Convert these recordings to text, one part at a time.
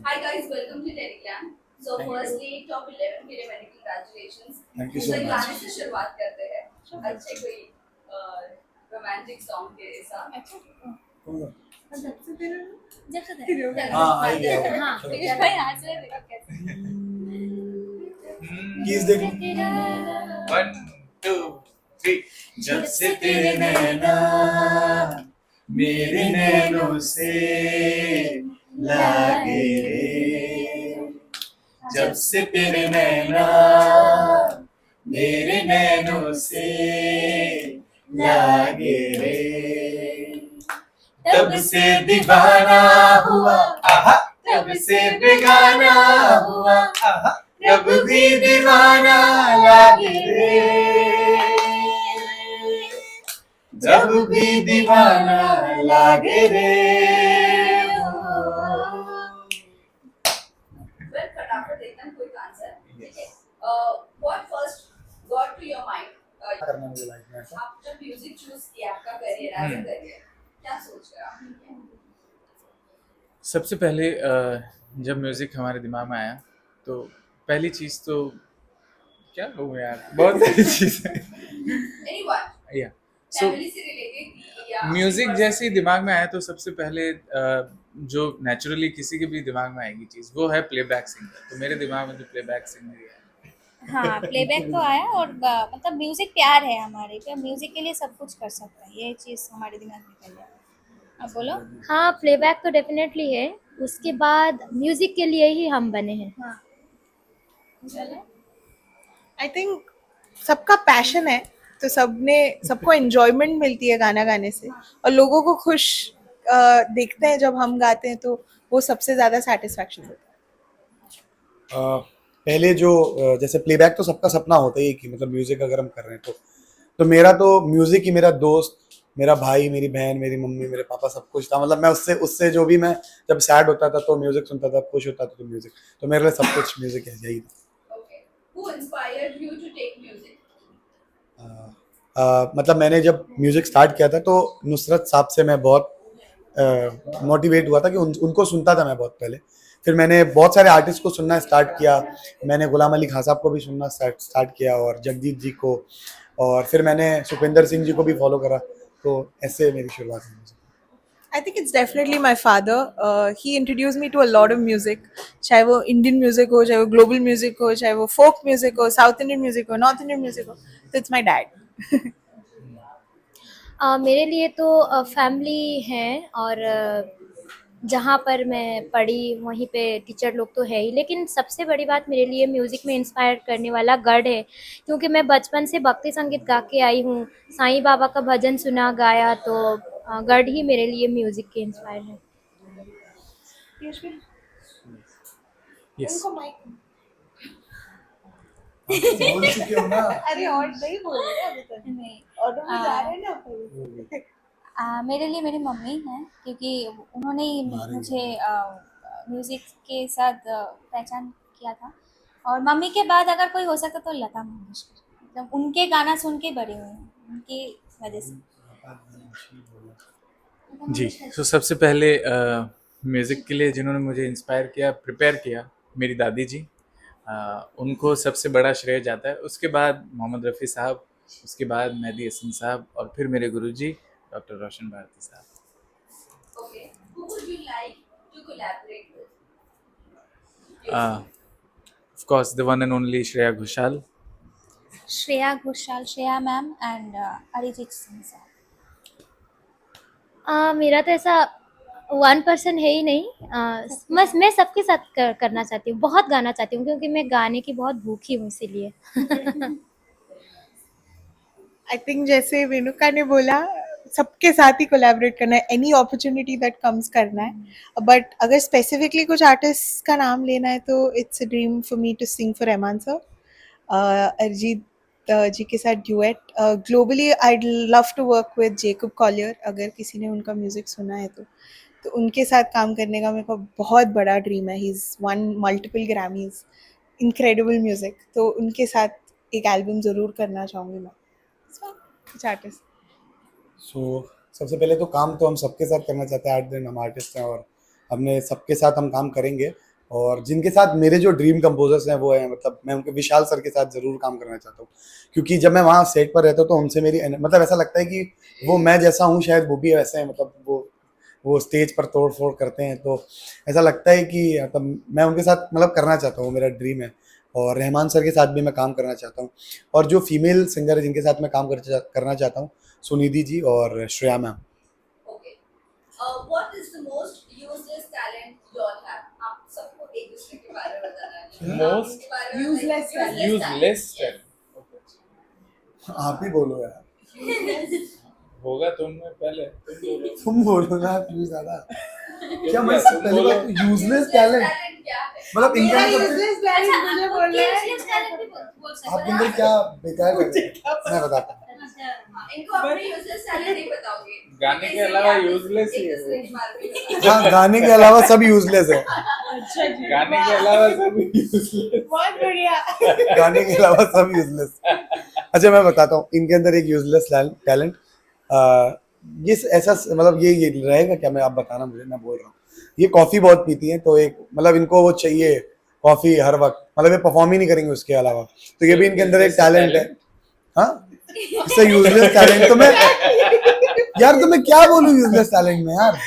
Hi guys, welcome to Teleclan. So firstly, top 11 के लिए मैंने congratulations. थैंक यू सो तो मच। गाने से शुरुआत करते हैं। अच्छे कोई रोमांटिक सॉन्ग के साथ। हाँ आ ही गया वो। हाँ चलो। भाई हाथ से देखो कैसे कीज देख लो। 1 2 3 जब से तेरे नैना मेरे नैनों से लागे रे, जब से तेरे नैना मेरे नैनों से लागे रे, तब से दीवाना हुआ, आहा, तब से बेगाना हुआ, आहा, जब भी दीवाना लागे रे, जब भी दीवाना लागे रे। Well, फटाफट एकदम quick answer. ठीक है. What first got to your mind? करना मुझे लाइफ में ऐसा। आप जब म्यूजिक चूज किया आपका करियर एज अ करियर, क्या सोच रहे आप? सबसे पहले जब म्यूज़िक हमारे दिमाग में आया तो पहली चीज़ तो क्या कहूँ यार, बहुत सारी चीज़ें। Anyone? या सो फैमिली से रिलेटेड या म्यूज़िक जैसे ही दिमाग में आया तो सबसे पहले जो नेचुरली किसी के भी दिमाग में आएगी चीज़ वो है प्लेबैक सिंगर। तो मेरे दिमाग में तो प्लेबैक सिंगर ही है। हाँ प्लेबैक तो आया और मतलब म्यूजिक प्यार है हमारे पे, म्यूजिक के लिए सब कुछ कर सकते हैं, ये चीज़ हमारे दिमाग में निकल गया। अब बोलो। हाँ प्लेबैक तो डेफिनेटली है, उसके बाद म्यूजिक के लिए ही हम बने हैं। हाँ चलो। आई थिंक सबका पैशन है तो सबको एंजॉयमेंट मिलती है गाना गाने से, और लोगों को खुश देखते हैं जब हम गाते हैं तो वो सबसे ज़्यादा सेटिस्फैक्शन होता है। पहले जो जैसे प्लेबैक तो सबका सपना होता ही है कि मतलब म्यूजिक अगर हम कर रहे हैं तो मेरा तो म्यूजिक ही मेरा दोस्त, मेरा भाई, मेरी बहन, मेरी मम्मी, मेरे पापा, सब कुछ था। मतलब मैं उससे जो भी, मैं जब सैड होता था तो म्यूजिक सुनता था, खुश होता था तो म्यूजिक, तो मेरे लिए सब कुछ म्यूजिक है, यही था। Okay. Who inspired you to take music? मतलब मैंने जब म्यूजिक स्टार्ट किया था तो नुसरत साहब से मैं बहुत मोटिवेट हुआ था कि उनको सुनता था मैं बहुत पहले। फिर मैंने बहुत सारे आर्टिस्ट को सुनना स्टार्ट किया। मैंने गुलाम अली खान साहब को भी सुनना स्टार्ट किया और जगजीत जी को, और फिर मैंने सुखविंदर सिंह जी को भी फॉलो करा। तो ऐसे मेरी शुरुआत हुई। I think it's definitely my father, he introduce me to a lot of music, चाहे वो इंडियन म्यूजिक हो, चाहे वो ग्लोबल म्यूजिक हो, चाहे वो फोक म्यूजिक हो, साउथ इंडियन म्यूजिक हो, नॉर्थ इंडियन म्यूजिक हो, तो इट्स माई डैड। मेरे लिए तो फैमिली है, और जहाँ पर मैं पढ़ी वहीं पे टीचर लोग तो है ही, लेकिन सबसे बड़ी बात मेरे लिए म्यूज़िक में इंस्पायर करने वाला गढ़ है, क्योंकि मैं बचपन से भक्ति संगीत गा के आई हूँ, साईं बाबा का भजन सुना गाया, तो गढ़ ही मेरे लिए म्यूज़िक के इंस्पायर है। यस बोल चुके हो ना। अरे और नहीं बोल रहे अभी तक, नहीं ऑर्डर में जा रहे हैं ना अपन। मेरे लिए मेरी मम्मी हैं, क्योंकि उन्होंने ही मुझे म्यूज़िक के साथ पहचान किया था। और मम्मी के बाद अगर कोई हो सकता तो लता मंगेशकर, मतलब उनके गाना सुन के बड़ी हुई हूँ, उनकी वजह से। जी। तो सबसे पहले म्यूज़िक के लिए जिन्होंने मुझे इंस्पायर किया, प्रिपेयर किया, मेरी दादी जी। उनको सबसे बड़ा श्रेय जाता है। उसके बाद मोहम्मद रफ़ी साहब, उसके बाद मेहदी हसन साहब, और फिर मेरे गुरुजी डॉक्टर रोशन भारती साहब। Okay. Who would you like to collaborate with? Of course the one and only Shreya Ghoshal. Shreya Ghoshal, Shreya ma'am and Arijit Singh sir. मेरा तो ऐसा वन पर्सन है ही नहीं, बस मैं सबके साथ करना चाहती हूँ, बहुत गाना चाहती हूँ, क्योंकि मैं गाने की बहुत भूखी हूँ इसीलिए। आई थिंक जैसे वेणुका ने बोला, सबके साथ ही कोलैबोरेट करना है, एनी अपॉर्चुनिटी दैट कम्स करना है। बट अगर स्पेसिफिकली कुछ आर्टिस्ट का नाम लेना है तो it's a dream for me to sing for Rahman sir, Arijit ji के साथ duet. Globally I love to work with Jacob Collier, अगर किसी ने उनका म्यूजिक सुना है तो उनके साथ काम करने का मेरे को बहुत बड़ा ड्रीम है। He is one multiple Grammys, incredible music, तो उनके साथ एक एल्बम ज़रूर करना चाहूँगी मैं। कुछ आर्टिस्ट सबसे पहले तो काम तो हम सबके साथ करना चाहते हैं। 8 दिन हम आर्टिस्ट हैं और हमने सबके साथ हम काम करेंगे। और जिनके साथ मेरे जो ड्रीम कंपोजर्स हैं वो हैं, मतलब मैं उनके विशाल सर के साथ ज़रूर काम करना चाहता हूँ, क्योंकि जब मैं वहाँ सेट पर रहता हूँ तो उनसे मेरी मतलब ऐसा लगता है कि वो मैं जैसा हूँ शायद वो भी वैसे हैं, मतलब वो स्टेज पर तोड़ फोड़ करते हैं, तो ऐसा लगता है कि मतलब मैं उनके साथ मतलब करना चाहता हूँ, मेरा ड्रीम है। और रहमान सर के साथ भी मैं काम करना चाहता हूँ। और जो फीमेल सिंगर है जिनके साथ मैं काम करना चाहता हूँ, सुनिधि जी और Shreya ma'am. Okay. What is the most useless talent you all have? आप सबको एक दूसरे के बारे में बताना है। Most आप इनके बारे में useless बताइए। Useless talent। आप ही बोलो यार, होगा तुमने पहले, तुम बोलो ना प्लीज दादा। क्या मैं तुम पहली बोलो। बात यूजलेस Useless टैलेंट, talent क्या है? मतलब इनके मेरा अंदर useless talent मुझे बोलना है। useless talent भी बोल सकते आपके अंदर क्या बेकार कर रहे हैं? मैं बताता हूँ। हाँ, इनको अपने useless talent नहीं बताओगे। गाने के इसीलिए अलावा आप useless ही एक है दूसरे के बारे में बताना। हाँ, गाने के अलावा सब यूजलेस है। अच्छा जी, गाने के अलावा सब यूजलेस। बहुत बढ़िया। गाने के अलावा सब यूजलेस। अच्छा मैं बताता हूँ इनके अंदर एक यूजलेस टैलेंट, ये ऐसा मतलब ये रहेगा क्या, मैं आप बताना मुझे, मैं बोल रहा हूँ। ये कॉफी बहुत पीती हैं, तो एक मतलब इनको वो चाहिए कॉफी हर वक्त, मतलब ये परफॉर्म ही नहीं करेंगे उसके अलावा, तो ये भी इनके अंदर एक टैलेंट है। हाँ, इससे यूजलेस टैलेंट तो मैं यार, तो मैं क्या बोलूँ यूजलेस टैलेंट में यार,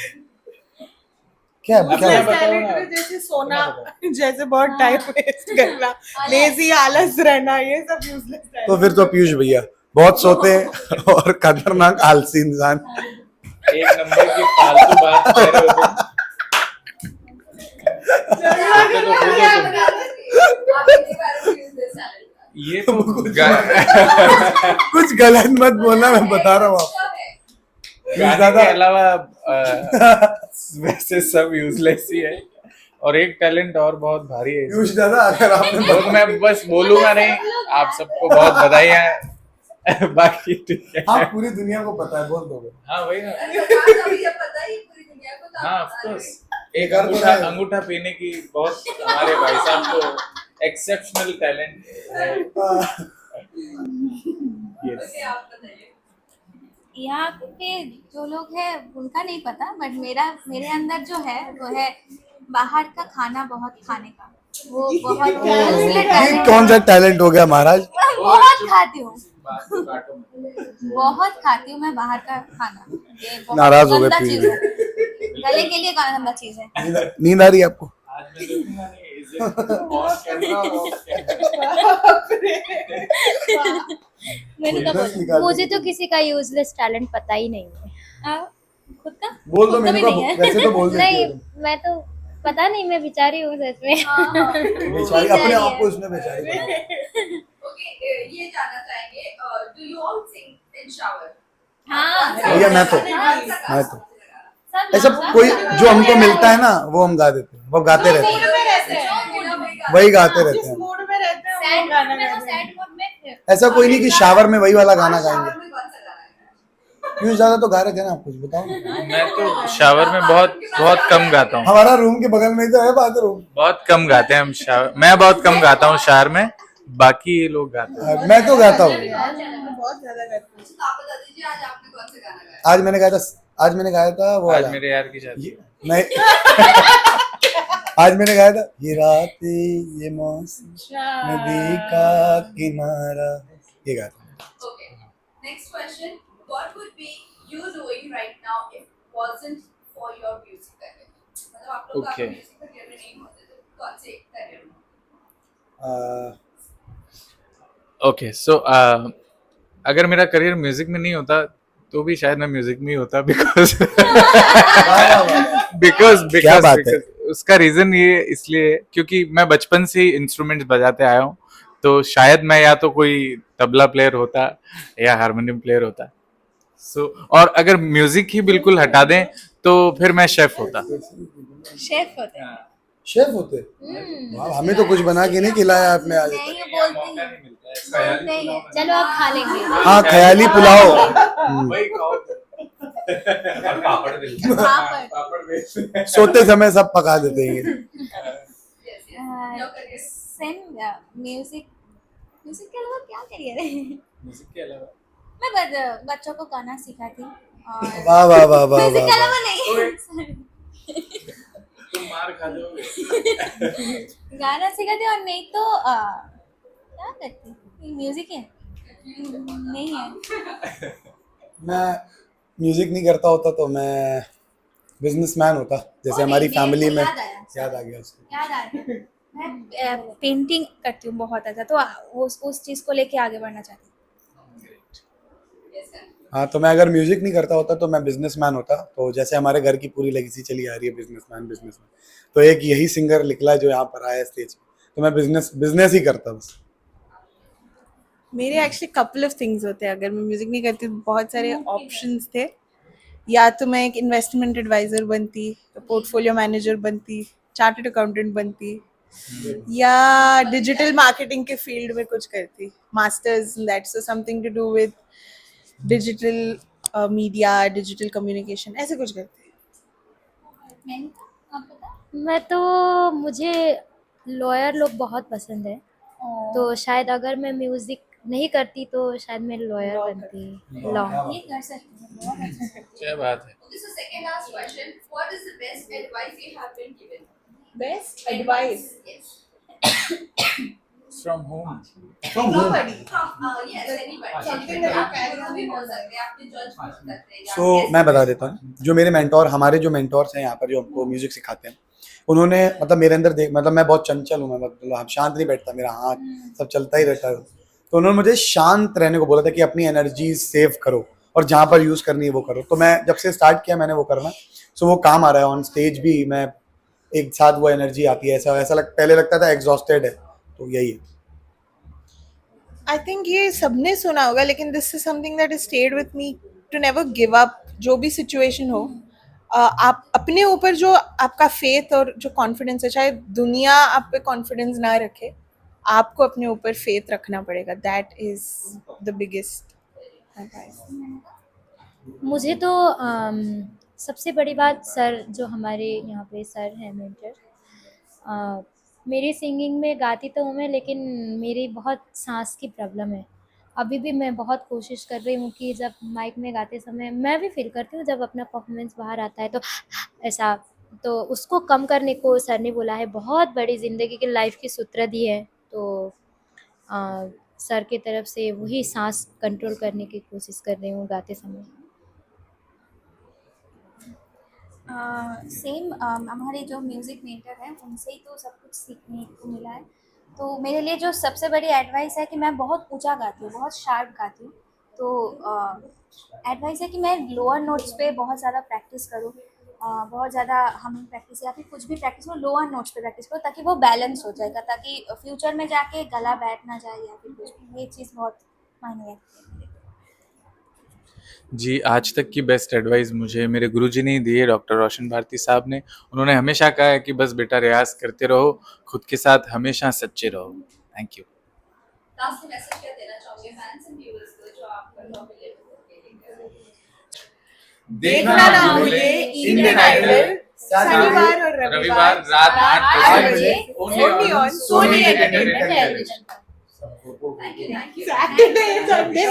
क्या अपना क्या बताओ टैलेंट ना। में जैसे सोना, जैसे बहुत टाइम वेस्ट करना, लेजी आलस रहना, ये सब यूजलेस तो फिर तो पीयूष भैया बहुत सोते हैं और खतरनाक आलसी इंसान। एक नंबर की फालतू बात कह रहे हो तुम। सोते तो खुद हो तुम। आप इनके बारे में useless talent बताओ। ये तो कुछ गलत मत बोलना, मैं बता रहा हूँ आपको। सब है। गाने ज्यादा- के अलावा वैसे सब यूजलेस ही है, और एक टैलेंट और बहुत भारी है पीयूष दादा अगर आपने वो तो मैं बस बोलूंगा नहीं, आप सबको बहुत बधाइयाँ। बाकी ठीक है। हाँ, पूरी दुनिया को पता है, बोल दोगे। हाँ वही ना। अरे बात अभी जब पता ही पूरी दुनिया को तो आप हाँ बता रहे ऑफकोर्स, हैं। एक अंगूठा अंगूठा पीने की बहुत हमारे भाई साहब को एक्सेप्शनल टैलेंट है। Yes. Okay, आप बताइए। यहाँ के जो लोग हैं उनका नहीं पता, बट मेरे अंदर जो है वो है बाहर का खाना बहुत खाने का, वो बहुत ये talent कौन सा है। टैलेंट हो गया महाराज? मैं बहुत खाती हूँ, बात को काटो मत। बहुत खाती हूँ मैं बाहर का खाना। ये बहुत नाराज हो गए गंदा पीयूष चीज है, गले के लिए गंदा चीज है। नींद आ रही है आपको? आज मैं देखूंगा नहीं, is it on camera or off camera? मैंने कहा Useless निकाल मुझे देंगे। तो किसी का यूजलेस टैलेंट पता ही नहीं है। खुद का बोल दो, खुद का मैंने भी तो नहीं है। वैसे तो बोल देती नहीं, हो तुम। मैं तो पता नहीं, मैं बेचारी हूँ सच में। बेचारी अपने आप को इसमें बेचारी बना। Okay, ये जानना चाहेंगे, do you all sing in shower? हाँ, भैया मैं तो सब ऐसा लोग- कोई जो हमको मिलता है ना वो हम गा देते हैं, वो गाते रहते हैं, में रहते हैं, वही गाते रहते जिस हैं। मूड में रहते हैं वो सैड गाना मोड में तो गाते हैं। सैड मोड में ऐसा कोई नहीं कि शावर में वही वाला गाना गाएंगे। shower में कौन सा गाना है? पीयूष ज्यादा तो गा रहे थे ना, आप कुछ बताओ ना। मैं तो शावर में बहुत बहुत कम गाता हूँ, हमारा रूम के बगल में ही तो है बाथरूम। बहुत कम गाते हैं हम शावर, मैं बहुत कम गाता हूँ शावर में, बाकी ये लोग गाते हैं। मैं तो गाता हूँ। बहुत ज्यादा करते हैं। तो आप बता दीजिए आज आपने कौन सा गाना गाया? आज मैंने गाया था वो आज वाला। मेरे यार की शादी। मैं आज मैंने गाया था ये रातें ये मौसम नदी का किनारा, ये गाया था। Okay. Next question. What would be you doing right now if wasn't for your music career? मतलब आप लोग Okay. म्यूजिक करियर में नहीं होते थे, कौन से करियर में? ओके सो अगर मेरा करियर म्यूजिक में नहीं होता तो भी शायद मैं म्यूजिक में ही होता, बिकॉज क्या बात है? उसका रीजन ये इसलिए क्योंकि मैं बचपन से ही इंस्ट्रूमेंट्स बजाते आया हूँ, तो शायद मैं या तो कोई तबला प्लेयर होता या हारमोनियम प्लेयर होता। और अगर म्यूजिक ही बिल्कुल हटा दें तो फिर मैं शेफ होता। शेफ होते हैं। शेफ होते? वाह, हमें तो कुछ बना के नहीं खिलाया आपने आज तक। नहीं बोलते हैं। चलो आप खा लेंगे। हाँ, ख्याली पुलाव। पापड़। सोते समय सब पका देते हैं। Yes, yes. Your career. Music के अलावा क्या करियर है? म्यूजिक के अलावा मैं बच्चों को गाना सिखाती और वाह वाह वाह वाह म्यूजिक के वाह अलावा नहीं। तुम मार खा जाओगे। गाना सिखाती हूँ और नहीं तो क्या करती हूँ, म्यूजिक है नहीं है। मैं म्यूजिक नहीं करता होता तो मैं बिजनेसमैन होता, जैसे हमारी मेरे को फैमिली में। याद आया। याद आ गया उसको। याद आ गया, मैं पेंटिंग करती हूँ बहुत अच्छा, तो उस चीज़ को लेके आगे बढ़ना चाहती हूँ। Yes, sir. हाँ, तो मैं अगर म्यूजिक नहीं करता होता तो मैं बिजनेसमैन होता। तो जैसे हमारे घर की पूरी लेगेसी चली आ रही है बिजनेसमैन बिजनेसमैन, तो एक यही सिंगर निकला जो यहाँ पर आया स्टेज पे, तो मैं बिजनेस ही करता बस। मेरे एक्चुअली कपल ऑफ थिंग्स होते हैं। अगर मैं म्यूजिक नहीं करती तो बहुत सारे ऑप्शंस थे। या तो मैं एक इन्वेस्टमेंट एडवाइजर बनती, पोर्टफोलियो मैनेजर बनती, चार्टर्ड अकाउंटेंट बनती, या डिजिटल मार्केटिंग के फील्ड में कुछ करती, masters in that, so something to do with digital media, digital communication, ऐसे कुछ करती। मैंने आप बता। मैं तो मुझे लॉयर लोग बहुत पसंद है, तो शायद अगर मैं म्यूज़िक नहीं करती तो शायद मैं लॉयर बनती, लॉ। ये कर सकती हूँ, बहुत अच्छा करती हूँ। क्या बात है। Okay, so second last question. What is the best advice you have been given? Best advice Yes. From whom? From, yes, anybody. Something that you आप carry गुरु on भी in बोल your सकते हैं, आपके जज बोल सकते हैं, या सो guest मैं बोल बता सकते देता हूँ, जो मेरे मेंटोर, हमारे जो मेंटोर्स हैं यहाँ पर जो हमको म्यूजिक सिखाते हैं, उन्होंने मतलब मेरे अंदर देख, मतलब मैं बहुत चंचल हूँ, मैं मतलब शांत नहीं बैठता, मेरा हाथ सब चलता ही रहता है। तो उन्होंने मुझे शांत रहने को बोला था कि अपनी एनर्जी सेव करो और जहाँ पर यूज़ करनी है वो करो। तो मैं जब से स्टार्ट किया मैंने वो करना, सो वो काम आ रहा है। ऑन स्टेज भी मैं एक साथ वो एनर्जी आती है, ऐसा पहले लगता था एग्जॉस्टेड है, तो यही है। आई थिंक ये सबने सुना होगा, लेकिन this is something that is stayed with me, to never give up. जो भी सिचुएशन हो, आप अपने ऊपर जो आपका फेथ और जो कॉन्फिडेंस है, चाहे दुनिया आप पे कॉन्फिडेंस ना रखे, आपको अपने ऊपर फेथ रखना पड़ेगा। That is the biggest advice. मुझे तो सबसे बड़ी बात, सर जो हमारे यहाँ पे सर हैं मेंटर, मेरी सिंगिंग में गाती तो हूँ मैं, लेकिन मेरी बहुत सांस की प्रॉब्लम है। अभी भी मैं बहुत कोशिश कर रही हूँ कि जब माइक में गाते समय मैं भी फील करती हूँ जब अपना परफॉर्मेंस बाहर आता है तो ऐसा, तो उसको कम करने को सर ने बोला है। बहुत बड़ी ज़िंदगी की लाइफ की सूत्र दी है, तो सर की तरफ से वही सांस कंट्रोल करने की कोशिश कर रही हूँ गाते समय। सेम हमारे जो म्यूज़िक मेंटर हैं उनसे ही तो सब कुछ सीखने को मिला है। तो मेरे लिए जो सबसे बड़ी एडवाइस है कि मैं बहुत ऊंचा गाती हूँ, बहुत शार्प गाती हूँ। तो एडवाइस है कि मैं लोअर नोट्स पे बहुत ज़्यादा प्रैक्टिस करूँ, बहुत ज़्यादा हमिंग प्रैक्टिस या फिर कुछ भी प्रैक्टिस करूँ, लोअर नोट्स पे प्रैक्टिस करूँ, ताकि वो बैलेंस हो जाएगा, ताकि फ्यूचर में जाके गला बैठ ना जाए या फिर कुछ भी। ये चीज़ बहुत मायने रखती है मेरे लिए। जी, आज तक की बेस्ट एडवाइस मुझे मेरे गुरुजी ने ही दी है, डॉक्टर रोशन भारती साहब ने। उन्होंने हमेशा कहा है कि बस बेटा रियाज़ करते रहो, खुद के साथ हमेशा सच्चे रहो। Thank you. Last message क्या देना चाहोगे fans and viewers को जो आपका topic है उसके लिए? देखना ना भूलिए इंडियन आइडल, शनिवार और रविवार रविवार रात 8 बजे only on Sony Entertainment television पर। Thank you. Saturday, Sunday.